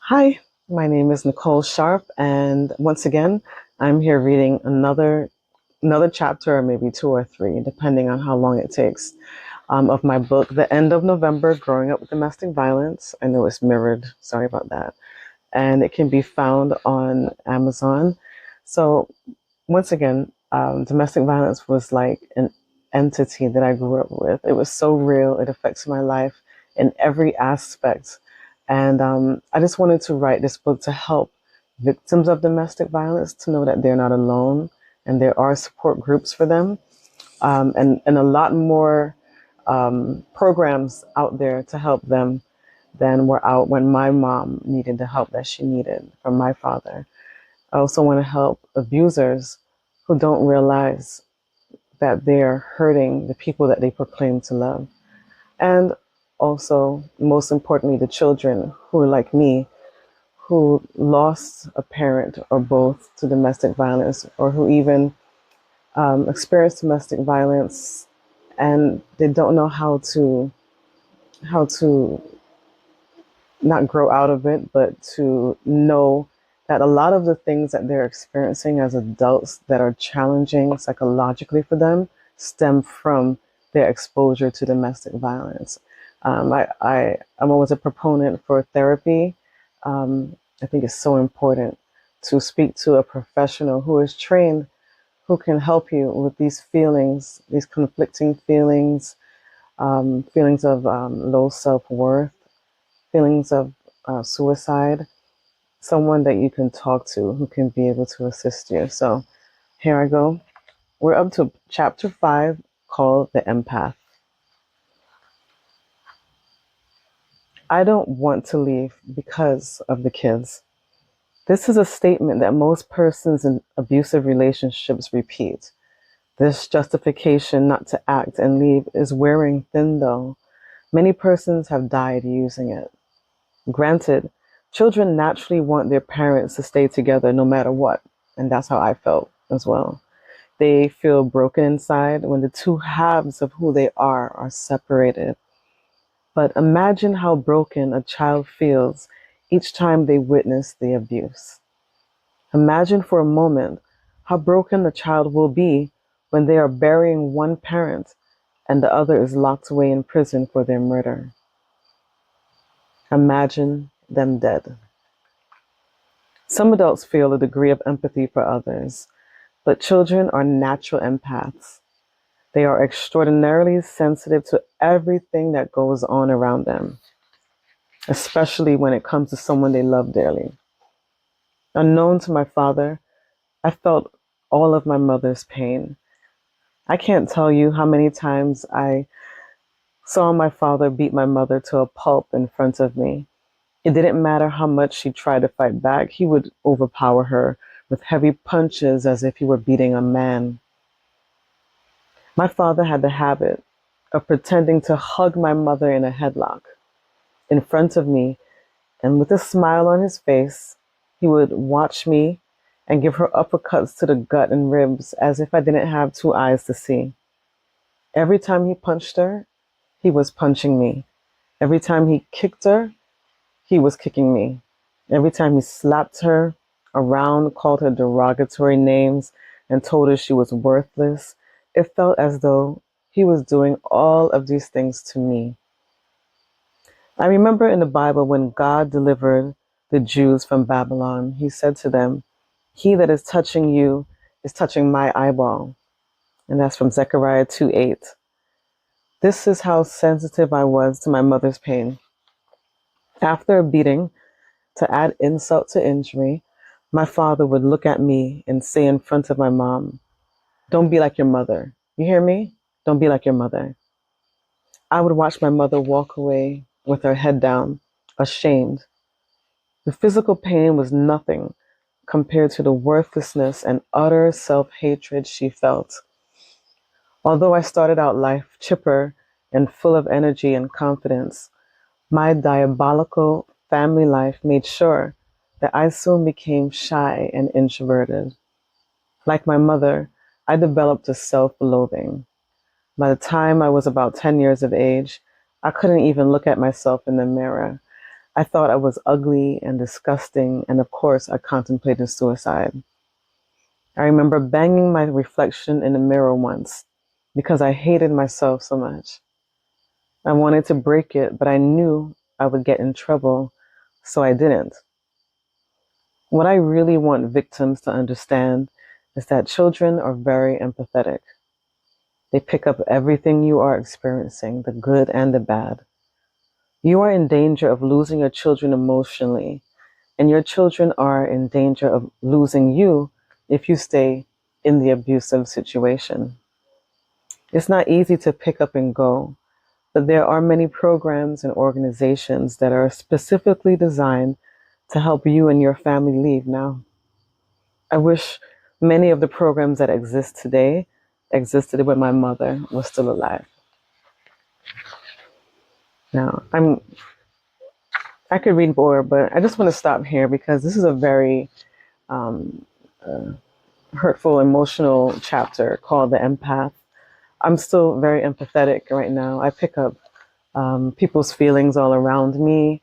Hi, my name is Nicole Sharp, and once again, I'm here reading another chapter, or maybe two or three, depending on how long it takes, of my book, The End of November: Growing Up with Domestic Violence. I know it's mirrored. Sorry about that. And it can be found on Amazon. So once again, domestic violence was like an entity that I grew up with. It was so real. It affects my life in every aspect. And I just wanted to write this book to help victims of domestic violence to know that they're not alone and there are support groups for them, and a lot more programs out there to help them than were out when my mom needed the help that she needed from my father. I also want to help abusers who don't realize that they're hurting the people that they proclaim to love. And also, most importantly, the children who are like me, who lost a parent or both to domestic violence, or who even experienced domestic violence and they don't know how to not grow out of it, but to know that a lot of the things that they're experiencing as adults that are challenging psychologically for them stem from their exposure to domestic violence. I'm always a proponent for therapy. I think it's so important to speak to a professional who is trained, who can help you with these feelings, these conflicting feelings, feelings of low self worth, feelings of suicide, someone that you can talk to who can be able to assist you. So here I go. We're up to chapter 5, called The Empath. I don't want to leave because of the kids. This is a statement that most persons in abusive relationships repeat. This justification not to act and leave is wearing thin, though. Many persons have died using it. Granted, children naturally want their parents to stay together no matter what, and that's how I felt as well. They feel broken inside when the two halves of who they are separated. But imagine how broken a child feels each time they witness the abuse. Imagine for a moment how broken a child will be when they are burying one parent and the other is locked away in prison for their murder. Imagine them dead. Some adults feel a degree of empathy for others, but children are natural empaths. They are extraordinarily sensitive to everything that goes on around them, especially when it comes to someone they love dearly. Unknown to my father, I felt all of my mother's pain. I can't tell you how many times I saw my father beat my mother to a pulp in front of me. It didn't matter how much she tried to fight back, he would overpower her with heavy punches as if he were beating a man. My father had the habit of pretending to hug my mother in a headlock in front of me, and with a smile on his face, he would watch me and give her uppercuts to the gut and ribs as if I didn't have two eyes to see. Every time he punched her, he was punching me. Every time he kicked her, he was kicking me. Every time he slapped her around, called her derogatory names, and told her she was worthless, it felt as though he was doing all of these things to me. I remember in the Bible when God delivered the Jews from Babylon, he said to them, "He that is touching you is touching my eyeball." And that's from Zechariah 2:8. This is how sensitive I was to my mother's pain. After a beating, to add insult to injury, my father would look at me and say in front of my mom, "Don't be like your mother. You hear me? Don't be like your mother." I would watch my mother walk away with her head down, ashamed. The physical pain was nothing compared to the worthlessness and utter self-hatred she felt. Although I started out life chipper and full of energy and confidence, my diabolical family life made sure that I soon became shy and introverted. Like my mother, I developed a self-loathing. By the time I was about 10 years of age, I couldn't even look at myself in the mirror. I thought I was ugly and disgusting, and of course, I contemplated suicide. I remember banging my reflection in the mirror once because I hated myself so much. I wanted to break it, but I knew I would get in trouble, so I didn't. What I really want victims to understand is that children are very empathetic. They pick up everything you are experiencing, the good and the bad. You are in danger of losing your children emotionally, and your children are in danger of losing you if you stay in the abusive situation. It's not easy to pick up and go, but there are many programs and organizations that are specifically designed to help you and your family leave now. I wish many of the programs that exist today existed when my mother was still alive. Now, I could read more, but I just want to stop here because this is a very um, hurtful, emotional chapter called The Empath. I'm still very empathetic right now. I pick up people's feelings all around me.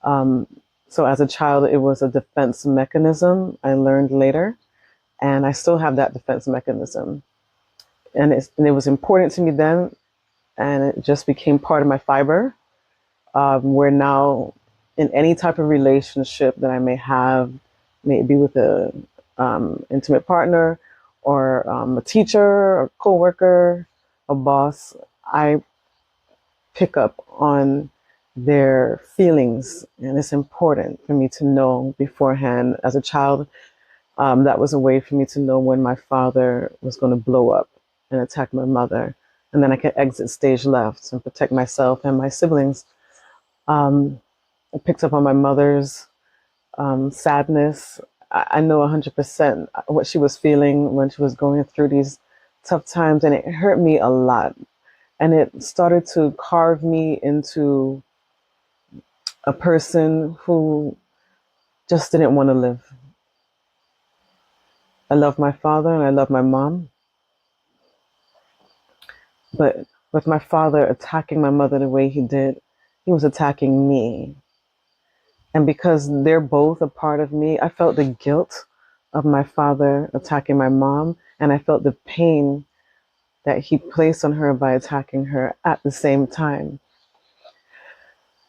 Um, so as a child, it was a defense mechanism I learned later, and I still have that defense mechanism. And it was important to me then, and it just became part of my fiber. Where now, in any type of relationship that I may have, maybe with a intimate partner, or a teacher, a coworker, a boss, I pick up on their feelings, and it's important for me to know beforehand. As a child, that was a way for me to know when my father was going to blow up and attack my mother, and then I could exit stage left and protect myself and my siblings. Um, I picked up on my mother's sadness. I know 100% what she was feeling when she was going through these tough times, and it hurt me a lot. And it started to carve me into a person who just didn't want to live. I love my father and I love my mom, but with my father attacking my mother the way he did, he was attacking me. And because they're both a part of me, I felt the guilt of my father attacking my mom, and I felt the pain that he placed on her by attacking her at the same time.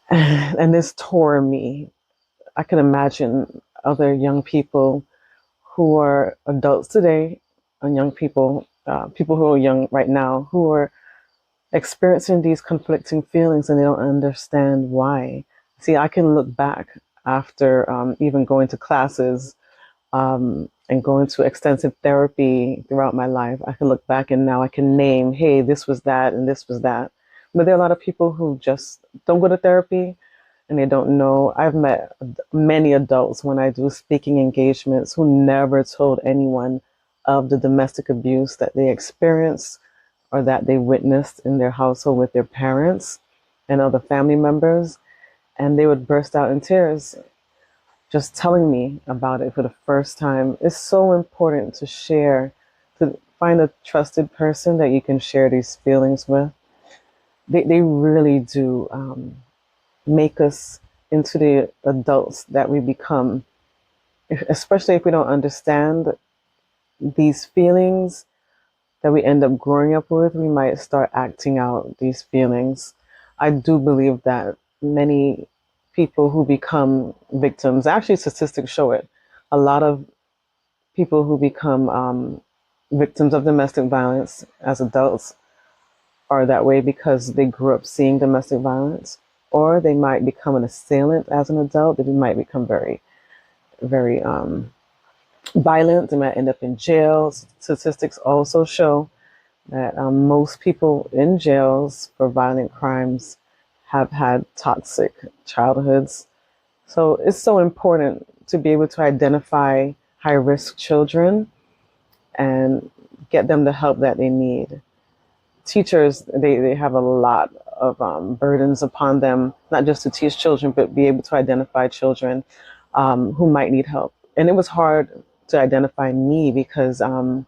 And this tore me. I can imagine other young people who are adults today, and young people, people who are young right now, who are experiencing these conflicting feelings and they don't understand why. See, I can look back after even going to classes and going to extensive therapy throughout my life. I can look back and now I can name, hey, this was that and this was that. But there are a lot of people who just don't go to therapy and they don't know. I've met many adults when I do speaking engagements who never told anyone of the domestic abuse that they experienced or that they witnessed in their household with their parents and other family members. And they would burst out in tears just telling me about it for the first time. It's so important to share, to find a trusted person that you can share these feelings with. They really do make us into the adults that we become, especially if we don't understand these feelings that we end up growing up with. We might start acting out these feelings. I do believe that many people who become victims, actually statistics show it, a lot of people who become victims of domestic violence as adults are that way because they grew up seeing domestic violence, or they might become an assailant as an adult. They might become very, very violent. They might end up in jail. Statistics also show that most people in jails for violent crimes have had toxic childhoods. So it's so important to be able to identify high risk children and get them the help that they need. Teachers, they have a lot of burdens upon them, not just to teach children, but be able to identify children who might need help. And it was hard to identify me because, and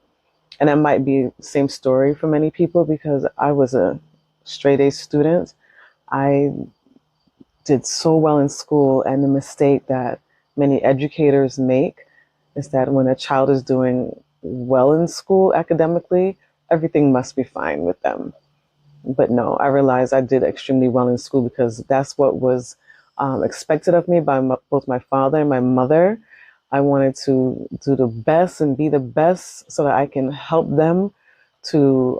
that might be the same story for many people because I was a straight A student. I did so well in school, and the mistake that many educators make is that when a child is doing well in school academically, everything must be fine with them. But no, I realized I did extremely well in school because that's what was expected of me by both my father and my mother. I wanted to do the best and be the best so that I can help them to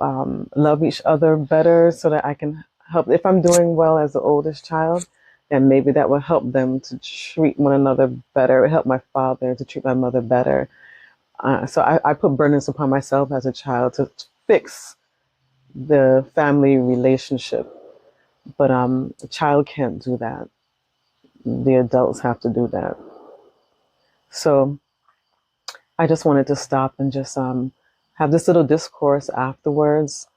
love each other better, so that I can help. If I'm doing well as the oldest child, then maybe that will help them to treat one another better, help my father to treat my mother better. So I put burdens upon myself as a child to fix the family relationship. But a child can't do that. The adults have to do that. So I just wanted to stop and just have this little discourse afterwards,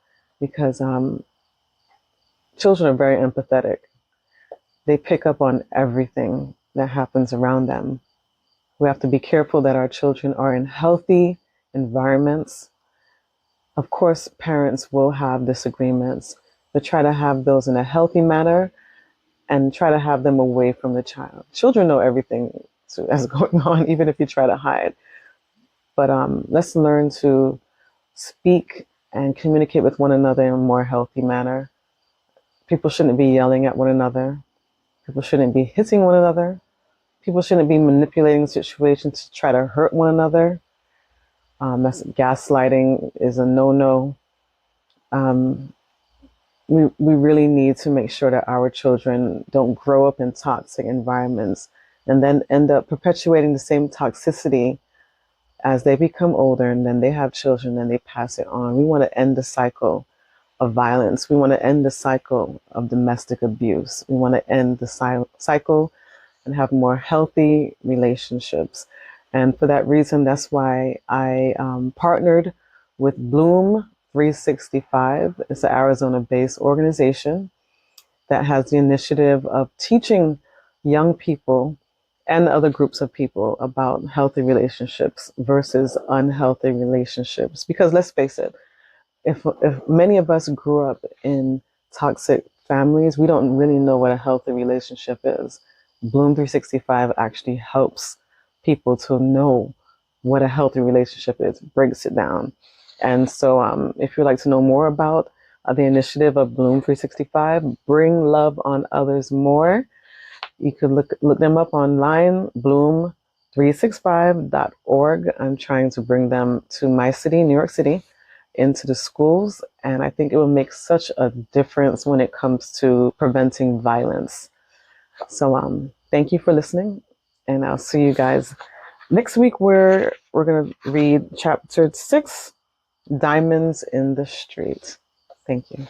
because children are very empathetic. They pick up on everything that happens around them. We have to be careful that our children are in healthy environments. Of course, parents will have disagreements, but try to have those in a healthy manner and try to have them away from the child. Children know everything that's going on, even if you try to hide. But let's learn to speak and communicate with one another in a more healthy manner. People shouldn't be yelling at one another. People shouldn't be hitting one another. People shouldn't be manipulating situations to try to hurt one another. That's gaslighting is a no-no. Um, we really need to make sure that our children don't grow up in toxic environments and then end up perpetuating the same toxicity as they become older, and then they have children and they pass it on. We want to end the cycle of violence. We want to end the cycle of domestic abuse. We want to end the cycle and have more healthy relationships. And for that reason, that's why I partnered with Bloom 365. It's an Arizona-based organization that has the initiative of teaching young people and other groups of people about healthy relationships versus unhealthy relationships. Because let's face it, if many of us grew up in toxic families, we don't really know what a healthy relationship is. Bloom 365 actually helps people to know what a healthy relationship is, breaks it down. And so if you'd like to know more about the initiative of Bloom 365, Bring Love on Others More, you could look them up online, bloom365.org. I'm trying to bring them to my city, New York City, into the schools, and I think it will make such a difference when it comes to preventing violence. So thank you for listening, and I'll see you guys next week. We're going to read chapter 6, Diamonds in the Street. Thank you.